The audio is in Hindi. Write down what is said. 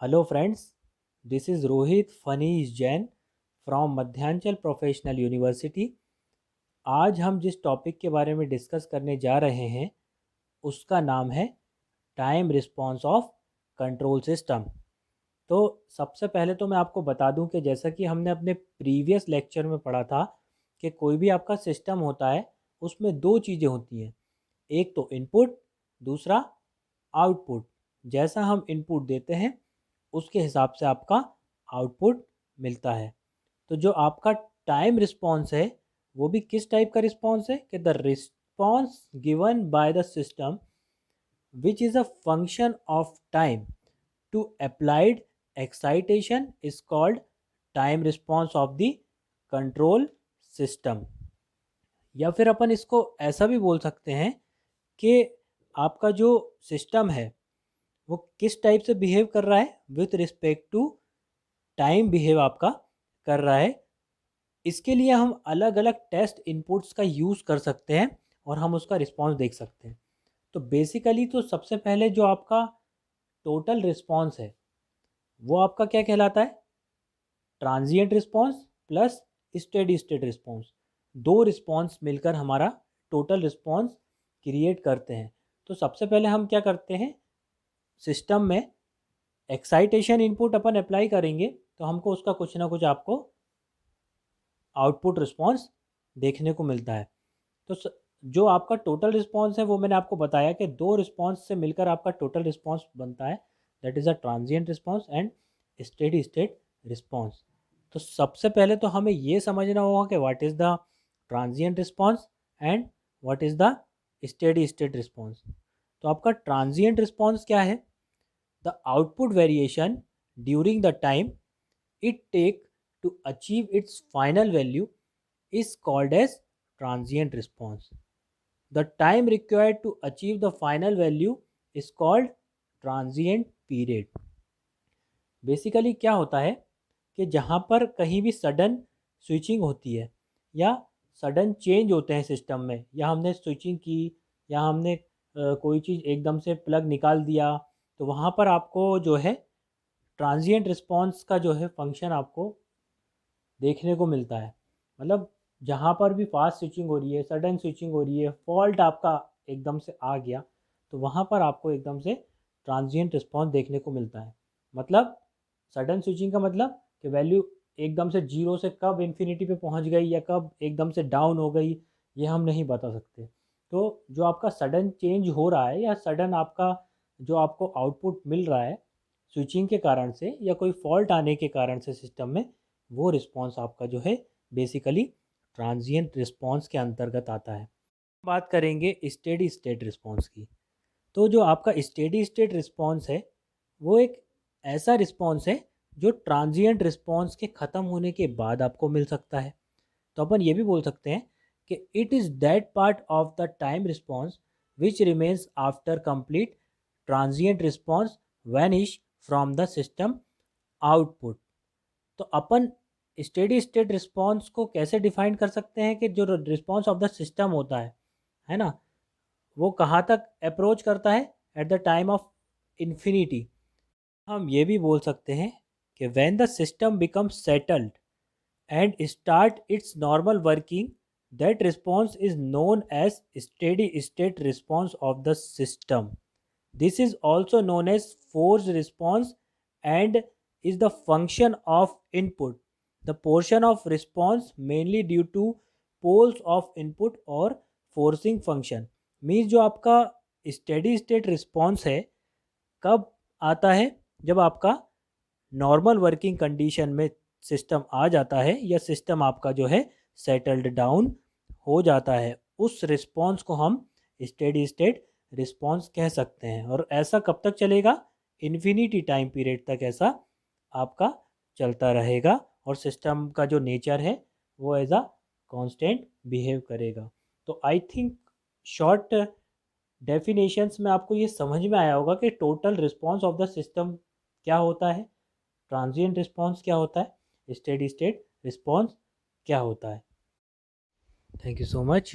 Hello friends, this is Rohit Fanish Jain from Madhyanchal professional university. आज हम जिस टॉपिक के बारे में डिस्कस करने जा रहे हैं उसका नाम है time response of control system. तो सबसे पहले तो मैं आपको बता दूं कि जैसा कि हमने अपने प्रीवियस लेक्चर में पढ़ा था कि कोई भी आपका सिस्टम होता है उसमें दो चीज़ें होती हैं, एक तो इनपुट, दूसरा आउटपुट। जैसा हम इनपुट देते हैं उसके हिसाब से आपका आउटपुट मिलता है। तो जो आपका टाइम रिस्पॉन्स है वो भी किस टाइप का रिस्पॉन्स है कि the response given by the system which is a function of time to applied excitation is called time response of the control system. या फिर अपन इसको ऐसा भी बोल सकते हैं कि आपका जो सिस्टम है वो किस टाइप से बिहेव कर रहा है with respect to time behave आपका कर रहा है। इसके लिए हम अलग अलग टेस्ट इनपुट्स का यूज़ कर सकते हैं और हम उसका रिस्पॉन्स देख सकते हैं। तो बेसिकली तो सबसे पहले जो आपका टोटल रिस्पॉन्स है वो आपका क्या कहलाता है, transient response plus steady state response. दो रिस्पॉन्स मिलकर हमारा टोटल रिस्पॉन्स क्रिएट करते हैं। तो सबसे पहले हम क्या करते हैं, सिस्टम में एक्साइटेशन इनपुट अपन अप्लाई करेंगे तो हमको उसका कुछ ना कुछ आपको आउटपुट रिस्पॉन्स देखने को मिलता है। तो जो आपका टोटल रिस्पॉन्स है वो मैंने आपको बताया कि दो रिस्पॉन्स से मिलकर आपका टोटल रिस्पॉन्स बनता है, that is a transient response and steady state response. तो सबसे पहले तो हमें ये समझना होगा कि what is the transient response and what is the steady state response. तो आपका ट्रांजिएंट रिस्पॉन्स क्या है, the output variation during the time it take to achieve its final value is called as transient response. The time required to achieve the final value is called transient period. Basically क्या होता है कि जहाँ पर कहीं भी सडन स्विचिंग होती है या सडन चेंज होते हैं सिस्टम में, या हमने स्विचिंग की या हमने कोई चीज़ एकदम से प्लग निकाल दिया, तो वहाँ पर आपको जो है ट्रांजिएंट रिस्पॉन्स का जो है फंक्शन आपको देखने को मिलता है। मतलब जहाँ पर भी फास्ट स्विचिंग हो रही है, सडन स्विचिंग हो रही है, फॉल्ट आपका एकदम से आ गया, तो वहाँ पर आपको एकदम से ट्रांजिएंट रिस्पॉन्स देखने को मिलता है। मतलब सडन स्विचिंग का मतलब कि वैल्यू एकदम से जीरो से कब इन्फिनिटी पे पहुँच गई या कब एकदम से डाउन हो गई, ये हम नहीं बता सकते। तो जो आपका सडन चेंज हो रहा है या सडन आपका जो आपको आउटपुट मिल रहा है स्विचिंग के कारण से या कोई फॉल्ट आने के कारण से सिस्टम में, वो रिस्पॉन्स आपका जो है बेसिकली ट्रांजिएंट रिस्पॉन्स के अंतर्गत आता है। बात करेंगे स्टेडी स्टेट रिस्पॉन्स की। तो जो आपका स्टेडी स्टेट रिस्पॉन्स है वो एक ऐसा रिस्पॉन्स है जो ट्रांजिएंट रिस्पॉन्स के ख़त्म होने के बाद आपको मिल सकता है। तो अपन ये भी बोल सकते हैं कि it is that part of the time response which remains after complete transient response vanish from the system output. तो अपन स्टेडी स्टेट रिस्पॉन्स को कैसे डिफाइन कर सकते हैं कि जो रिस्पॉन्स ऑफ द सिस्टम होता है ना, वो कहाँ तक अप्रोच करता है at the time of infinity. हम ये भी बोल सकते हैं कि when the system becomes settled and start its normal working, that response is known as steady state response of the system. This is also known as forced response and is the function of input, the portion of response mainly due to poles of input or forcing function। Means जो आपका स्टेडी स्टेट रिस्पॉन्स है कब आता है, जब आपका नॉर्मल वर्किंग कंडीशन में सिस्टम आ जाता है या सिस्टम आपका जो है सेटल्ड डाउन हो जाता है, उस रिस्पॉन्स को हम स्टेडी स्टेट रिस्पॉन्स कह सकते हैं। और ऐसा कब तक चलेगा, इन्फिनिटी टाइम पीरियड तक ऐसा आपका चलता रहेगा और सिस्टम का जो नेचर है वो एज अ कांस्टेंट बिहेव करेगा। तो आई थिंक शॉर्ट डेफिनेशंस में आपको ये समझ में आया होगा कि total response of the system क्या होता है, ट्रांजिएंट रिस्पॉन्स क्या होता है, स्टेडी स्टेट रिस्पॉन्स क्या होता है। Thank you so much.